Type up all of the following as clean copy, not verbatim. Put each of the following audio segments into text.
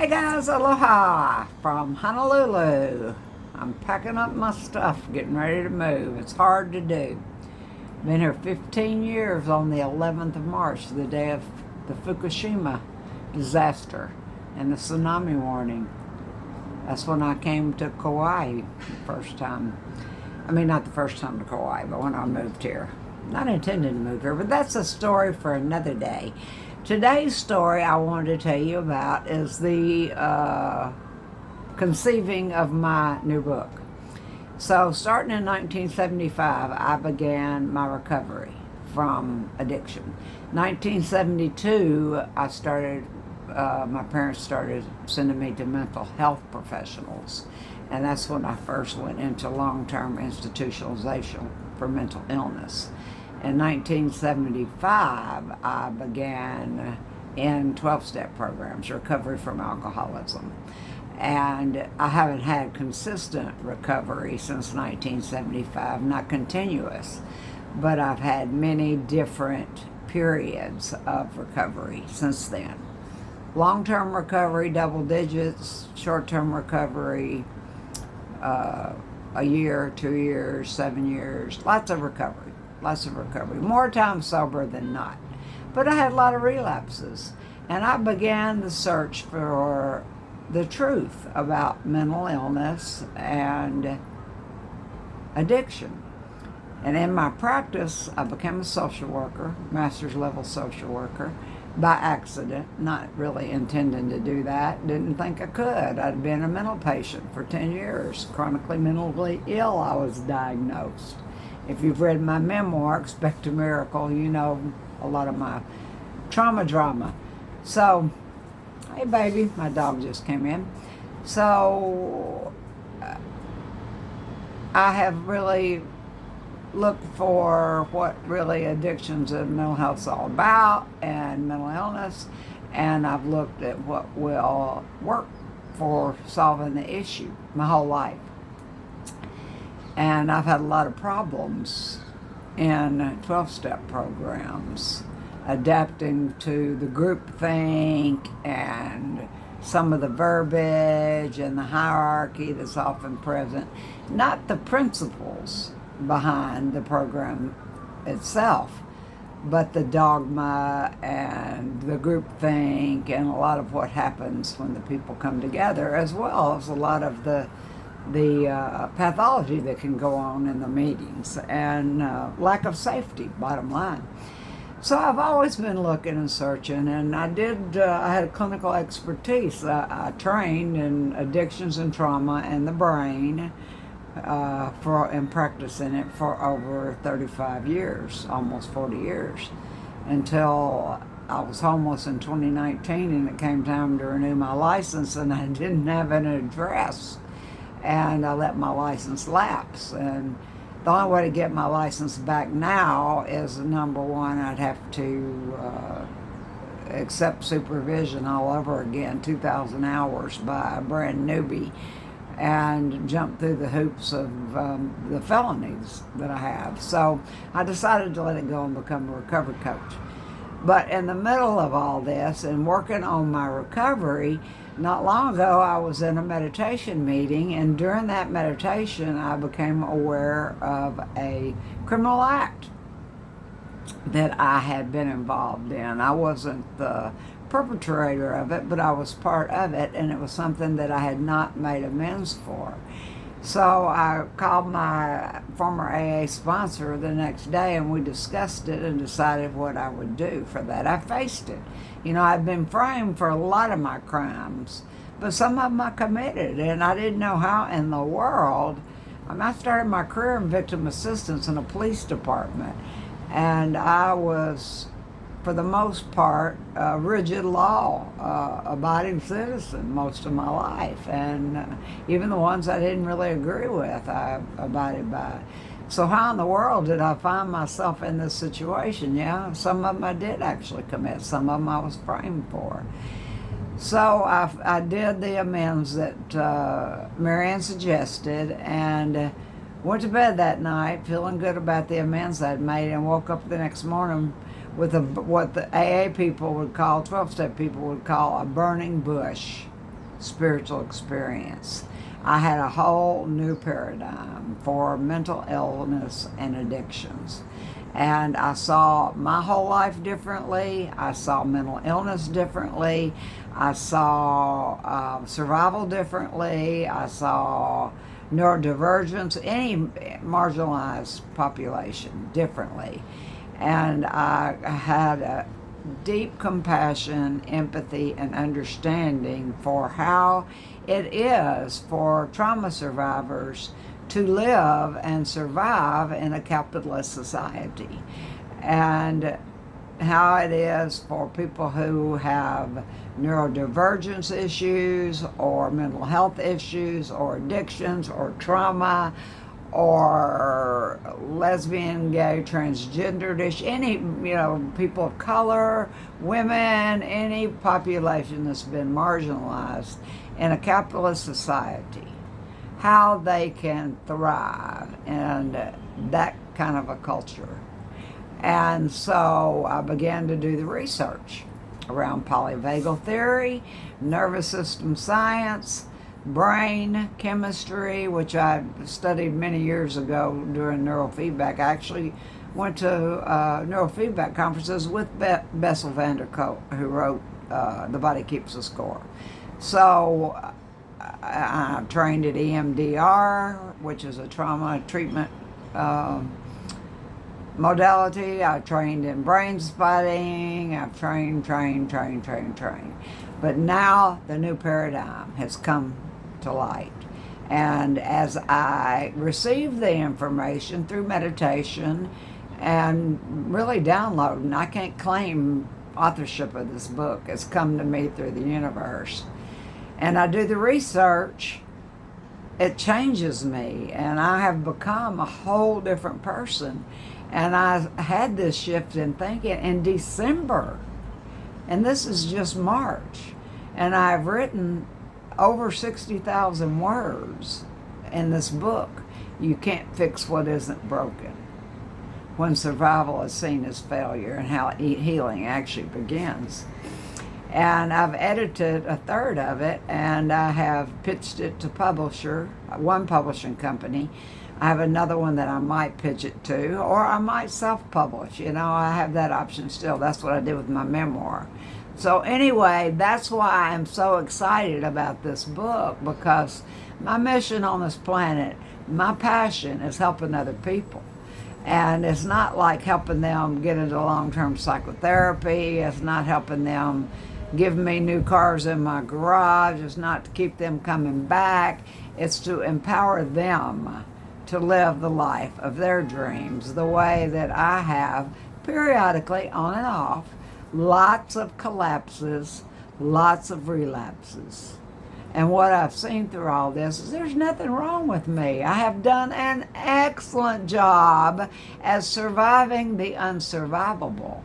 Hey guys, aloha from Honolulu. I'm packing up my stuff, getting ready to move. It's hard to do. Been here 15 years on the 11th of March, the day of the Fukushima disaster and the tsunami warning. That's when I came to Kauai the first time. I mean, not the first time to Kauai, but when I moved here. Not intending to move here, but that's a story for another day. Today's story I wanted to tell you about is the conceiving of my new book. So, starting in 1975, I began my recovery from addiction. 1972, my parents started sending me to mental health professionals, and that's when I first went into long-term institutionalization for mental illness. In 1975, I began in 12-step programs, recovery from alcoholism. And I haven't had consistent recovery since 1975, not continuous, but I've had many different periods of recovery since then. Long-term recovery, double digits, short-term recovery, a year, 2 years, 7 years, lots of recovery. More times sober than not. But I had a lot of relapses. And I began the search for the truth about mental illness and addiction. And in my practice, I became a social worker, master's level social worker, by accident, not really intending to do that. Didn't think I could. I'd been a mental patient for 10 years. Chronically mentally ill, I was diagnosed. If you've read my memoir, Expect a Miracle, you know a lot of my trauma drama. So, hey baby, my dog just came in. So, I have really looked for what really addictions and mental health is all about and mental illness, and I've looked at what will work for solving the issue my whole life. And I've had a lot of problems in 12-step programs, adapting to the groupthink and some of the verbiage and the hierarchy that's often present. Not the principles behind the program itself, but the dogma and the groupthink and a lot of what happens when the people come together, as well as a lot of the pathology that can go on in the meetings and lack of safety, bottom line. So I've always been looking and searching, and I had clinical expertise. I trained in addictions and trauma and the brain and practicing it for over 35 years, almost 40 years, until I was homeless in 2019, and it came time to renew my license, and I didn't have an address. And I let my license lapse. And the only way to get my license back now is, number one, I'd have to accept supervision all over again, 2,000 hours by a brand newbie, and jump through the hoops of the felonies that I have. So I decided to let it go and become a recovery coach. But in the middle of all this and working on my recovery, not long ago, I was in a meditation meeting, and during that meditation, I became aware of a criminal act that I had been involved in. I wasn't the perpetrator of it, but I was part of it, and it was something that I had not made amends for. So I called my former AA sponsor the next day, and we discussed it and decided what I would do for that. I faced it. You know, I've been framed for a lot of my crimes, but some of them I committed, and I didn't know how in the world. I started my career in victim assistance in a police department, and I was, for the most part, a rigid law-abiding citizen most of my life. And even the ones I didn't really agree with, I abided by. So how in the world did I find myself in this situation? Yeah, some of them I did actually commit. Some of them I was framed for. So I did the amends that Marianne suggested, and went to bed that night feeling good about the amends I'd made, and woke up the next morning with what the AA people would call, 12-step people would call, a burning bush. spiritual experience. I had a whole new paradigm for mental illness and addictions. And I saw my whole life differently. I saw mental illness differently. I saw survival differently. I saw neurodivergence, any marginalized population differently. And I had a deep compassion, empathy, and understanding for how it is for trauma survivors to live and survive in a capitalist society, and how it is for people who have neurodivergence issues or mental health issues or addictions or trauma or lesbian, gay, transgendered issues, any, people of color, women, any population that's been marginalized in a capitalist society, how they can thrive in that kind of a culture. And so I began to do the research around polyvagal theory, nervous system science, brain chemistry, which I studied many years ago during neurofeedback. I actually went to neurofeedback conferences with Bessel van der Kolk, who wrote The Body Keeps the Score. So I trained at EMDR, which is a trauma treatment modality. I trained in brain spotting. I've trained. But now the new paradigm has come to light. And as I receive the information through meditation and really downloading, I can't claim authorship of this book. It's come to me through the universe. And I do the research, it changes me, and I have become a whole different person. And I had this shift in thinking in December, and this is just March, and I've written over 60,000 words in this book. You can't fix what isn't broken, when survival is seen as failure and how healing actually begins. And I've edited a third of it, and I have pitched it to one publishing company. I have another one that I might pitch it to, or I might self-publish. I have that option still. That's what I did with my memoir. So anyway, that's why I'm so excited about this book, because my mission on this planet, my passion is helping other people. And it's not like helping them get into long-term psychotherapy. It's not helping them give me new cars in my garage. It's not to keep them coming back. It's to empower them to live the life of their dreams the way that I have, periodically, on and off, lots of collapses, lots of relapses. And what I've seen through all this is there's nothing wrong with me. I have done an excellent job as surviving the unsurvivable.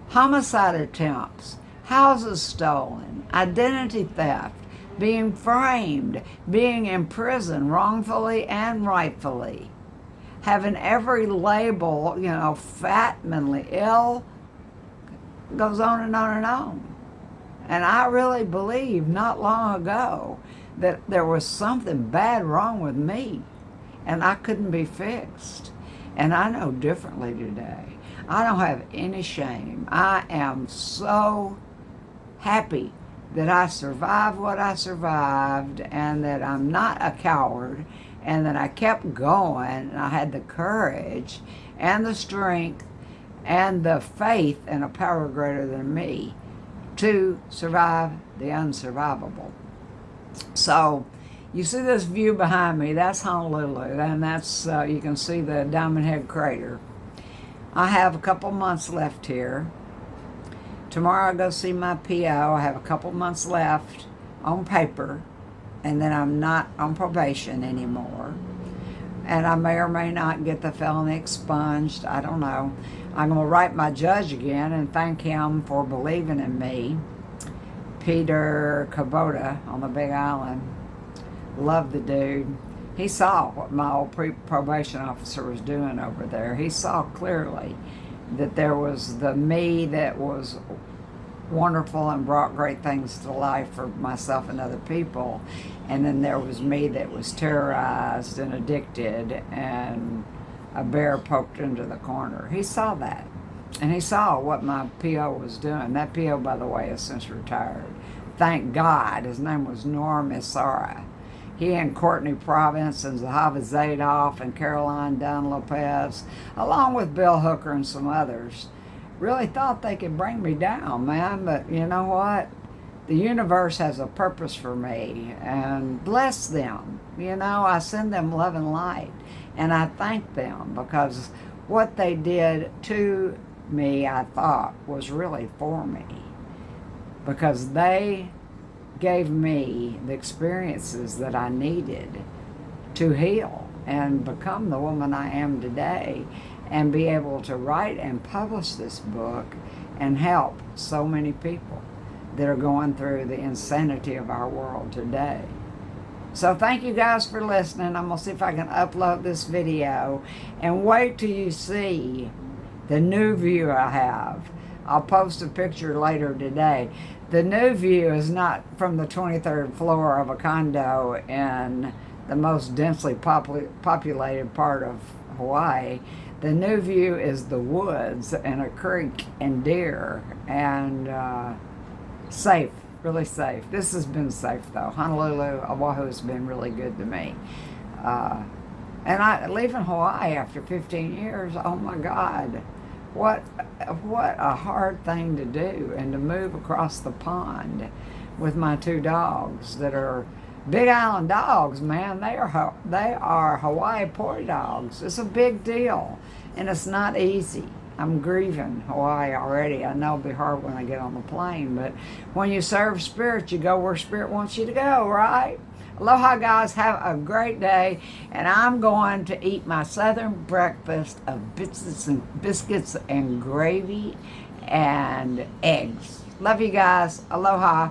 Homicide attempts, houses stolen, identity theft, being framed, being in prison wrongfully and rightfully, having every label, fat, mentally ill, goes on and on and on. And I really believed not long ago that there was something bad wrong with me and I couldn't be fixed. And I know differently today. I don't have any shame. I am so happy that I survived what I survived, and that I'm not a coward, and that I kept going, and I had the courage and the strength and the faith in a power greater than me to survive the unsurvivable. So you see this view behind me, that's Honolulu, and that's you can see the Diamond Head crater. I have a couple months left here. Tomorrow I go see my PO. I have a couple months left on paper, and then I'm not on probation anymore. And I may or may not get the felony expunged. I don't know. I'm going to write my judge again and thank him for believing in me. Peter Kubota on the Big Island. Love the dude. He saw what my old probation officer was doing over there. He saw clearly that there was the me that was wonderful and brought great things to life for myself and other people. And then there was me that was terrorized and addicted, and a bear poked into the corner. He saw that. And he saw what my PO was doing. That PO, by the way, has since retired. Thank God. His name was Norm Isara. He and Courtney Province and Zahava Zadoff and Caroline Dunn Lopez, along with Bill Hooker and some others, really thought they could bring me down, man. But you know what? The universe has a purpose for me, and bless them. You know, I send them love and light, and I thank them, because what they did to me, I thought, was really for me, because they gave me the experiences that I needed to heal and become the woman I am today, and be able to write and publish this book and help so many people that are going through the insanity of our world today. So thank you guys for listening. I'm going to see if I can upload this video, and wait till you see the new view I have. I'll post a picture later today. The new view is not from the 23rd floor of a condo in the most densely populated part of Hawaii. The new view is the woods and a creek and deer, and safe, really safe. This has been safe though. Honolulu, Oahu has been really good to me. And leaving Hawaii after 15 years, oh my God, what a hard thing to do, and to move across the pond with my two dogs that are Big Island dogs, man. They are Hawaii Pori dogs. It's a big deal, and it's not easy. I'm grieving Hawaii already. I know it'll be hard when I get on the plane, but when you serve Spirit, you go where Spirit wants you to go, right? Aloha, guys. Have a great day, and I'm going to eat my southern breakfast of biscuits and gravy and eggs. Love you guys. Aloha.